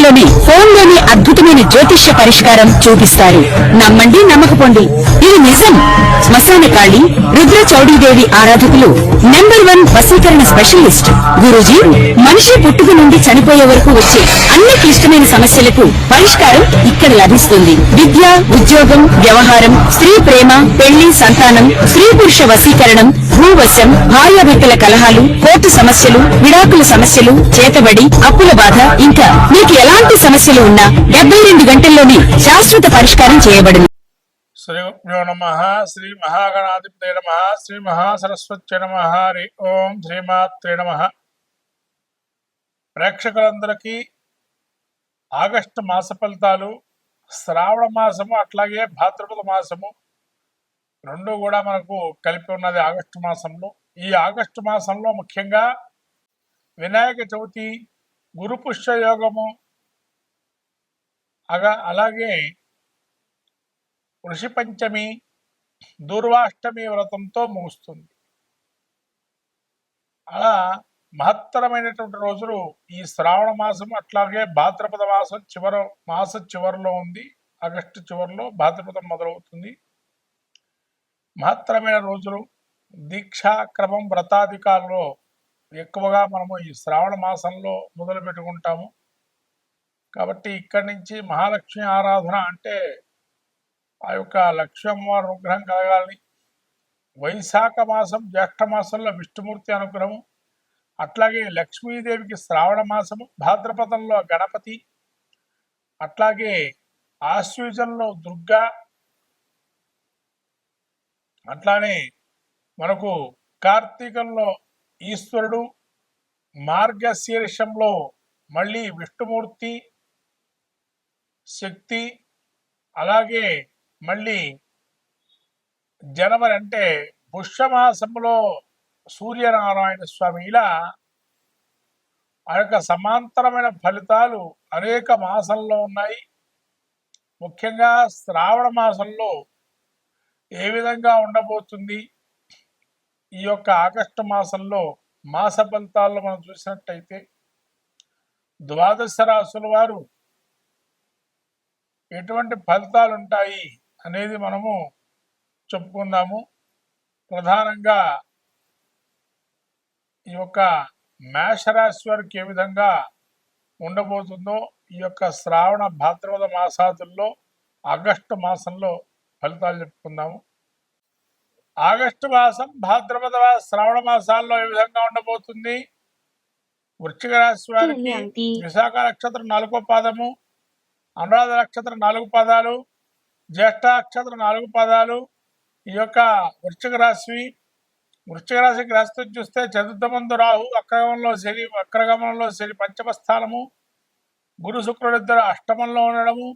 నిమిషాల్లోనే ఫోన్లోని అద్భుతమైన జ్యోతిష్య పరిష్కారం చూపిస్తారు. నమ్మండి, నమ్మకపోండి, ఇది నిజం. శ్మశానకాళి రుద్ర చౌడీదేవి ఆరాధకులు నంబర్ 1 వశీకరణ స్పెషలిస్ట్ గురూజీ. మనిషి పుట్టుక నుండి చనిపోయే వరకు వచ్చే అన్ని క్లిష్టమైన సమస్యలకు పరిష్కారం ఇక్కడ లభిస్తుంది. విద్య, ఉద్యోగం, వ్యవహారం, స్త్రీ ప్రేమ, పెళ్లి, సంతానం, స్త్రీ పురుష వశీకరణం, భూవశం, భార్యాభర్తల కలహాలు, కోర్టు సమస్యలు, విడాకుల సమస్యలు, చేతబడి, అప్పుల బాధ, ఇంకా మీకు ఎలాంటి సమస్యలు ఉన్నా 72 గంటల్లోనే శాశ్వత పరిష్కారం చేయబడును. శ్రీ గురుభ్యో నమః. శ్రీ మహాగణాధిపతే నమః. శ్రీ మహాసరస్వత్యై నమః. హరి ఓం. శ్రీమాత్రే నమః. ప్రేక్షకులందరికీ ఆగస్టు మాస ఫలితాలు, శ్రావణ మాసము అట్లాగే భాద్రపద మాసము రెండు కూడా మనకు కలిపి ఉన్నది ఆగస్టు మాసంలో. ఈ ఆగస్టు మాసంలో ముఖ్యంగా వినాయక చవితి, గురు పుష్య యోగము, అలాగే ఋషి పంచమి, దూర్వాష్టమి వ్రతంతో ముగుస్తుంది. అలా మహత్తరమైనటువంటి రోజులు ఈ శ్రావణ మాసం అట్లాగే భాద్రపద మాసం చివరిలో ఉంది. ఆగస్టు చివరిలో భాద్రపదం మొదలవుతుంది. మహత్తరమైన రోజులు. దీక్షాక్రమం, వ్రతాధికారులో ఎక్కువగా మనము ఈ శ్రావణ మాసంలో మొదలు పెట్టుకుంటాము. కాబట్టి ఇక్కడి నుంచి మహాలక్ష్మి ఆరాధన అంటే ఆ యొక్క లక్ష్మీ అమ్మవారి అనుగ్రహం కలగాలని, వైశాఖ మాసం జ్యేష్ఠ మాసంలో విష్ణుమూర్తి అనుగ్రహము, అట్లాగే లక్ష్మీదేవికి శ్రావణ మాసము, భాద్రపదంలో గణపతి, అట్లాగే ఆశ్వయుజంలో దుర్గా, అట్లానే మనకు కార్తీకంలో ఈశ్వరుడు, మార్గశీర్షంలో మళ్ళీ విష్ణుమూర్తి, శక్తి, అలాగే మళ్ళీ జనవరి అంటే పుష్యమాసంలో సూర్యనారాయణ స్వామి. ఇలా ఆ యొక్క సమాంతరమైన ఫలితాలు అనేక మాసంలో ఉన్నాయి. ముఖ్యంగా శ్రావణ మాసంలో ఏ విధంగా ఉండబోతుంది, ఈ యొక్క ఆగస్టు మాసంలో మాస ఫలితాల్లో మనం చూసినట్టయితే ద్వాదశ రాశుల వారు ఎటువంటి ఫలితాలు ఉంటాయి అనేది మనము చెప్పుకుందాము. ప్రధానంగా ఈ యొక్క మేషరాశి వారికి ఏ విధంగా ఉండబోతుందో ఈ యొక్క శ్రావణ భాద్రపద మాసాదుల్లో ఆగస్టు మాసంలో ఫలితాలు చెప్పుకుందాము. ఆగస్టు మాసం, భాద్రపద, శ్రావణ మాసాల్లో ఏ విధంగా ఉండబోతుంది? వృశ్చిక రాశి వారికి విశాఖ నక్షత్రం 4వ పాదము, అనురాధ నక్షత్రం 4 పాదాలు, జ్యేష్ఠ నక్షత్రం 4 పాదాలు ఈ యొక్క వృశ్చిక రాశి. వృశ్చిక రాశి గ్రహస్థితి చూస్తే చతుర్థమందు రాహు, వక్రగమనంలో శని పంచమ స్థానము, గురు శుక్రుడు ఇద్దరు అష్టమంలో ఉండడము,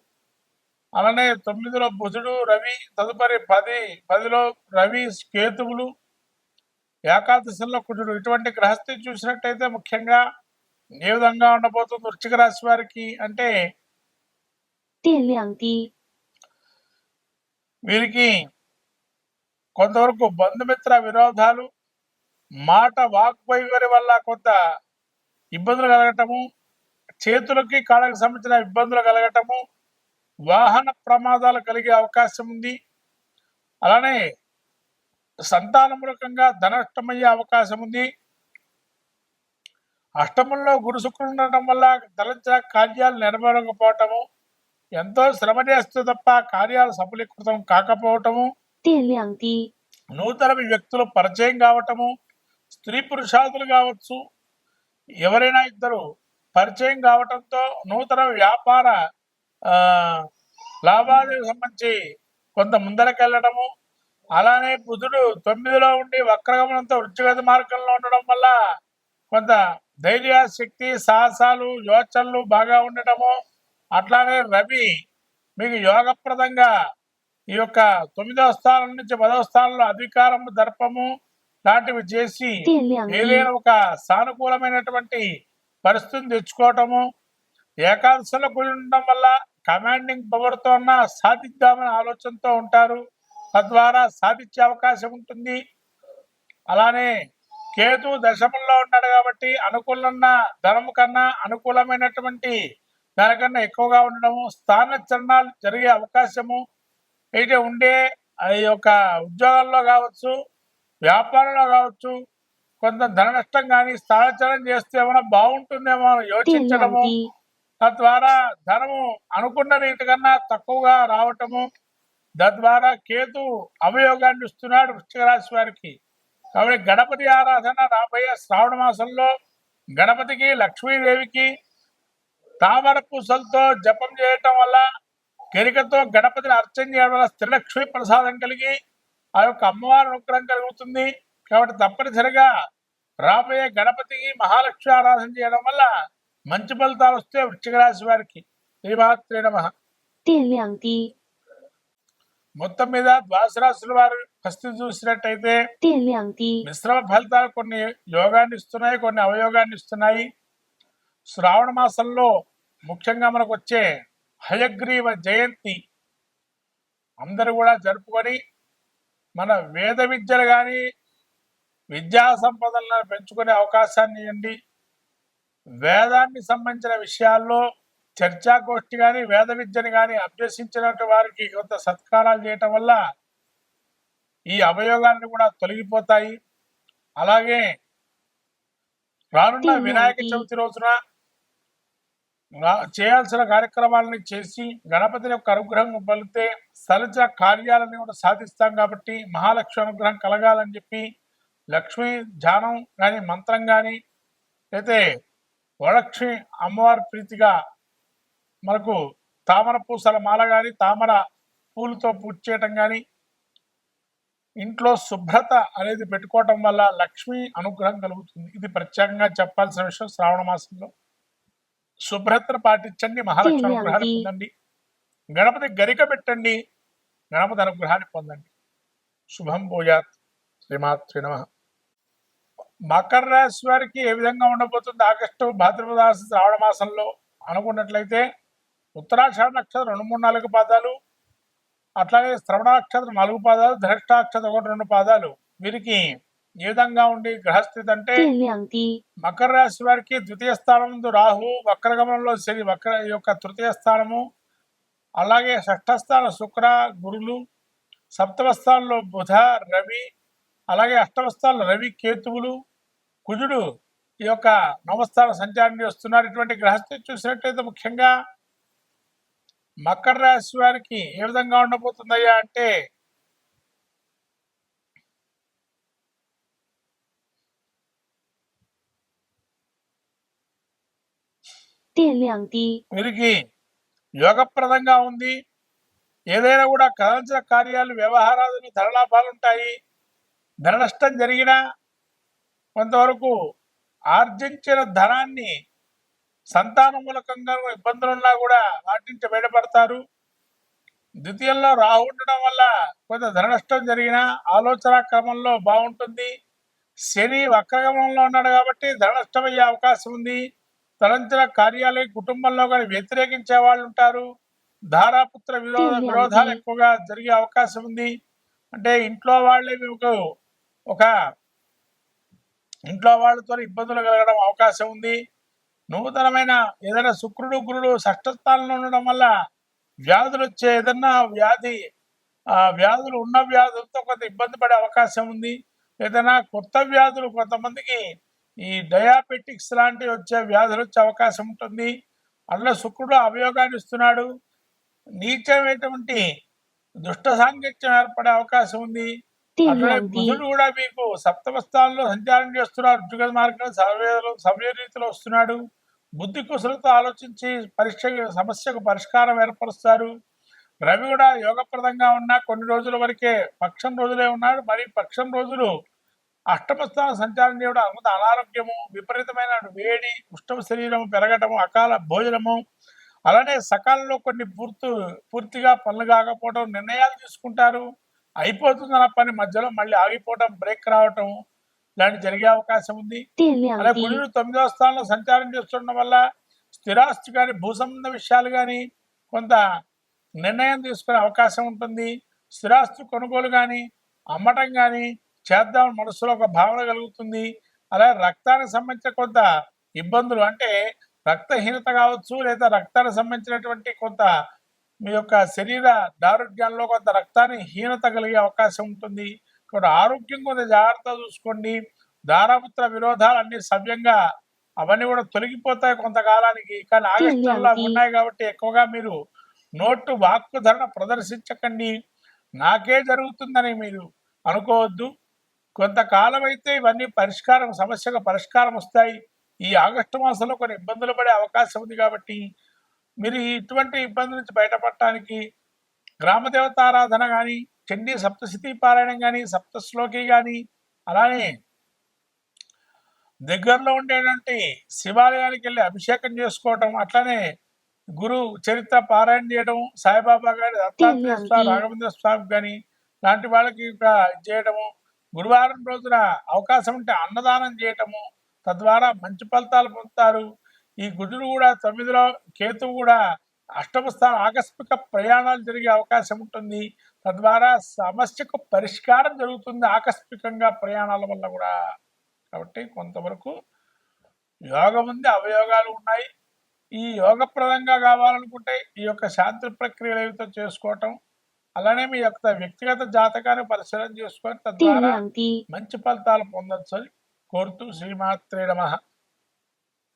అలానే 9లో బుధుడు, రవి, తదుపరి 10లో రవి, కేతువులు, ఏకాదశంలో కుజుడు. ఇటువంటి గ్రహస్థితి చూసినట్టయితే ముఖ్యంగా ఏ విధంగా ఉండబోతుంది వృశ్చిక రాశి వారికి అంటే వీరికి కొంతవరకు బంధుమిత్ర విరోధాలు, మాట వాగ్వైఖరి వల్ల కొంత ఇబ్బందులు కలగటము, చేతులకి కాళ్ళకి సంబంధించిన ఇబ్బందులు కలగటము, వాహన ప్రమాదాలు కలిగే అవకాశం ఉంది. అలానే సంతానమూలకంగా ధనష్టమయ్యే అవకాశం ఉంది. అష్టమంలో గురు శుక్రుడు ఉండటం వల్ల తలంచిన కార్యాలు నెరవేరకపోవటము, ఎంతో శ్రమ చేస్తే తప్ప కార్యాలు సఫలీకృతం కాకపోవటము, నూతన వ్యక్తులు పరిచయం కావటము, స్త్రీ పురుషాదులు కావచ్చు ఎవరైనా ఇద్దరు పరిచయం కావటంతో నూతన వ్యాపార లాభాలకు సంబంధించి కొంత ముందరకెళ్ళడము, అలానే బుధుడు 9లో ఉండి వక్రగమనంతో వృత్తిగత మార్గంలో ఉండడం వల్ల కొంత ధైర్య శక్తి, సాహసాలు, యోచనలు బాగా ఉండటము, అట్లానే రవి మీకు యోగప్రదంగా ఈ యొక్క 9వ స్థానం నుంచి 10వ స్థానంలో అధికారము, దర్పము లాంటివి చేసి ఏదైనా ఒక సానుకూలమైనటువంటి పరిస్థితిని తెచ్చుకోవటము, ఏకాదశిలో కూడి ఉండడం వల్ల కమాండింగ్ పవర్తో ఉన్న సాధిద్దామనే ఆలోచనతో ఉంటారు, తద్వారా సాధించే అవకాశం ఉంటుంది. అలానే కేతు దశమంలో ఉన్నాడు కాబట్టి అనుకూలమైన ధనము కన్నా అనుకూలమైనటువంటి దానికన్నా ఎక్కువగా ఉండడము, స్థాన చలనాలు జరిగే అవకాశము, అయితే ఉండే ఆ యొక్క ఉద్యోగాల్లో కావచ్చు, వ్యాపారంలో కావచ్చు, కొంత ధన నష్టం కానీ స్థానచలనం చేస్తే ఏమైనా బాగుంటుందేమో అని 电量 యోచించడము, 低， తద్వారా ధనము అనుకున్న రీతి కన్నా తక్కువగా రావటము, తద్వారా కేతు అవయోగాన్ని ఇస్తున్నాడు వృశ్చిక రాశి వారికి. కాబట్టి గణపతి ఆరాధన రాబోయే శ్రావణ మాసంలో గణపతికి, లక్ష్మీదేవికి తామర పూసలతో జపం చేయటం వల్ల, గరికతో గణపతిని అర్చన చేయడం వల్ల స్థిరలక్ష్మీ ప్రసాదం కలిగి ఆ యొక్క అమ్మవారి అనుగ్రహం కలుగుతుంది. కాబట్టి తప్పనిసరిగా రాబోయే గణపతికి మహాలక్ష్మి ఆరాధన చేయడం వల్ల మంచి ఫలితాలు వస్తే వృశ్చిక రాశి వారికి. శ్రీమాత్రే నమః. 电量低， మొత్తం మీద ద్వాదశ రాశుల వారి పరిస్థితి చూసినట్టయితే 电量低， మిశ్రమ ఫలితాలు కొన్ని యోగాన్ని ఇస్తున్నాయి, కొన్ని అవయోగాన్ని ఇస్తున్నాయి. శ్రావణ మాసంలో ముఖ్యంగా మనకు వచ్చే హయగ్రీవ జయంతి అందరూ కూడా జరుపుకొని మన వేద విద్యలు కానీ విద్యా సంపదలను పెంచుకునే అవకాశాన్ని ఇవ్వండి. వేదాన్ని సంబంధించిన విషయాల్లో చర్చాగోష్ఠి కానీ వేద విద్యను కానీ అభ్యసించినట్టు వారికి కొంత సత్కారాలు చేయటం వల్ల ఈ అవయోగాన్ని కూడా తొలగిపోతాయి. అలాగే రానున్న వినాయక చవితి రోజున చేయాల్సిన కార్యక్రమాలని చేసి గణపతిని యొక్క అనుగ్రహం పొందితే సలజ కార్యాలని కూడా సాధిస్తాం. కాబట్టి మహాలక్ష్మి అనుగ్రహం కలగాలని చెప్పి లక్ష్మీ ధ్యానం కానీ మంత్రం కానీ అయితే వరలక్ష్మి అమ్మవారి ప్రీతిగా మనకు తామర పూసల మాల కానీ తామర పూలతో పూజ చేయటం కానీ ఇంట్లో శుభ్రత అనేది పెట్టుకోవటం వల్ల లక్ష్మీ అనుగ్రహం కలుగుతుంది. ఇది ప్రత్యేకంగా చెప్పాల్సిన విషయం. శ్రావణ మాసంలో శుభ్రతను పాటించండి, మహాలక్ష్మి అనుగ్రహాన్ని పొందండి. గణపతి గరిక పెట్టండి, గణపతి అనుగ్రహాన్ని పొందండి. శుభం భూయాత్. శ్రీమాత్రే నమః. మకర రాశి వారికి ఏ విధంగా ఉండబోతుంది ఆగస్టు భాద్రపద శ్రావణ మాసంలో అనుకున్నట్లయితే ఉత్తరాషాఢ నక్షత్రం 2, 3, 4 పాదాలు, అట్లాగే శ్రవణ నక్షత్రం 4 పాదాలు, ధనిష్ట నక్షత్రం 1, 2 పాదాలు వీరికి ఏ విధంగా ఉండి గ్రహస్థితి అంటే 电量低， మకర రాశి వారికి ద్వితీయ స్థానం ముందు రాహు, వక్రగమనంలో శని వక్ర యొక్క తృతీయ స్థానము, అలాగే షష్ఠ స్థానం శుక్ర గురులు, సప్తమ స్థానంలో బుధ రవి, అలాగే అష్టమ స్థానంలో రవి కేతువులు, కుజుడు ఈ యొక్క నవస్థానం సంచారం చేస్తున్నారు. ఇటువంటి గ్రహస్థితి చూసినట్లయితే ముఖ్యంగా మకర రాశి వారికి ఏ విధంగా ఉండబోతుందయ్యా అంటే电量低， వీరికి యోగప్రదంగా ఉంది. ఏదైనా కూడా కదల్చిన కార్యాలు వ్యవహారాలు ధనలాభాలు ఉంటాయి. ధన నష్టం జరిగినా కొంతవరకు ఆర్జించిన ధనాన్ని సంతాన మూలకంగా ఇబ్బందులున్నా కూడా వాటి నుంచి బయటపడతారు. ద్వితీయంలో రాహు ఉండడం వల్ల కొంత ధన నష్టం జరిగినా ఆలోచన క్రమంలో బాగుంటుంది. శని వక్రగమనంలో ఉన్నాడు కాబట్టి ధన నష్టం అయ్యే అవకాశం ఉంది. తలంచిన కార్యాలయ కుటుంబంలో కానీ వ్యతిరేకించే వాళ్ళు ఉంటారు. ధారాపుత్ర విరోధాలు ఎక్కువగా జరిగే అవకాశం ఉంది. అంటే ఇంట్లో వాళ్ళే మీకు ఒక ఇంట్లో వాళ్ళతో ఇబ్బందులు కలగడం అవకాశం ఉంది. నూతనమైన ఏదైనా శుక్రుడు గురుడు షష్ఠ స్థానంలో ఉండడం వల్ల వ్యాధులు వచ్చే ఏదన్నా వ్యాధులు ఉన్న వ్యాధులతో కొంత ఇబ్బంది పడే అవకాశం ఉంది. ఏదైనా కొత్త వ్యాధులు కొంతమందికి ఈ డయాబెటిక్స్ లాంటివి వచ్చే వ్యాధులు వచ్చే అవకాశం ఉంటుంది. అందులో శుక్రుడు అవయోగాన్ని ఇస్తున్నాడు. నీచమైనటువంటి దుష్ట సాంగత్యం ఏర్పడే అవకాశం ఉంది. 电 అట్లనే 量低， బుధుడు కూడా మీకు సప్తమ స్థానంలో సంచారం చేస్తున్నాడు. ఉద్యోగ మార్గంలో సమయ రీతిలో వస్తున్నాడు. బుద్ధి కుశలతో ఆలోచించి సమస్యకు పరిష్కారం ఏర్పరుస్తారు. రవి కూడా యోగప్రదంగా ఉన్నా కొన్ని రోజుల వరకే పక్షం రోజులే ఉన్నాడు. మరి పక్షం రోజులు అష్టమ స్థానం సంచారం చేయడం అంత అనారోగ్యము, విపరీతమైన వేడి, ఉష్ణ శరీరము పెరగటము, అకాల భోజనము, అలానే సకాలంలో కొన్ని పూర్తిగా పనులు కాకపోవడం, నిర్ణయాలు తీసుకుంటారు. అయిపోతుందన్న పని మధ్యలో మళ్ళీ ఆగిపోవడం, బ్రేక్ రావటం ఇలాంటి జరిగే అవకాశం ఉంది. 电量 అలా 低， కుజుడు 9వ స్థానంలో సంచారం చేస్తుండడం వల్ల స్థిరాస్తి కానీ భూ సంబంధ విషయాలు కానీ కొంత నిర్ణయం తీసుకునే అవకాశం ఉంటుంది. స్థిరాస్తి కొనుగోలు కానీ అమ్మటం కానీ చేద్దామని మనసులో ఒక భావన కలుగుతుంది. అలాగే రక్తానికి సంబంధించిన కొంత ఇబ్బందులు అంటే రక్తహీనత కావచ్చు, లేదా రక్తానికి సంబంధించినటువంటి కొంత మీ యొక్క శరీర దారుఢ్యంలో కొంత రక్తాన్ని హీనత కలిగే అవకాశం ఉంటుంది. కాబట్టి ఆరోగ్యం కొంత జాగ్రత్తగా చూసుకోండి. దారపుత్ర విరోధాలు అన్ని సవ్యంగా అవన్నీ కూడా తొలగిపోతాయి కొంతకాలానికి. కానీ ఆగస్టులో అవి ఉన్నాయి కాబట్టి ఎక్కువగా మీరు నోటు వాక్కు ధరణ ప్రదర్శించకండి. నాకే జరుగుతుందని మీరు అనుకోవద్దు. కొంతకాలం అయితే ఇవన్నీ సమస్యకు పరిష్కారం వస్తాయి. ఈ ఆగస్టు మాసంలో కొన్ని ఇబ్బందులు పడే అవకాశం ఉంది కాబట్టి మీరు ఇటువంటి ఇబ్బంది నుంచి బయటపడటానికి గ్రామదేవతారాధన కానీ, చండీ సప్తశతి పారాయణం కానీ, సప్తశ్లోకి కానీ, అలానే దగ్గరలో ఉండేటువంటి శివాలయానికి వెళ్ళి అభిషేకం చేసుకోవటం, అట్లానే గురు చరిత్ర పారాయణ చేయడం, సాయిబాబా గారి, దత్తాత్రేయ స్వామి, రాఘవేంద్ర స్వామి కానీ లాంటి వాళ్ళకి చేయటము, గురువారం రోజున అవకాశం ఉంటే అన్నదానం చేయటము, తద్వారా మంచి ఫలితాలు పొందుతారు. ఈ గురుడు కూడా 9లో, కేతువు కూడా అష్టమ స్థానం, ఆకస్మిక ప్రయాణాలు జరిగే అవకాశం ఉంటుంది. తద్వారా సమస్యకు పరిష్కారం జరుగుతుంది ఆకస్మికంగా ప్రయాణాల వల్ల కూడా. కాబట్టి కొంతవరకు యోగం ఉంది, అవయోగాలు ఉన్నాయి. ఈ యోగప్రదంగా కావాలనుకుంటే ఈ యొక్క శాంతి ప్రక్రియలు ఏవితో చేసుకోవటం, అలానే మీ యొక్క వ్యక్తిగత జాతకాన్ని పరిశీలన చేసుకొని తద్వారా మంచి ఫలితాలు పొందొచ్చు అని కోరుతూ శ్రీమాత్రే నమః.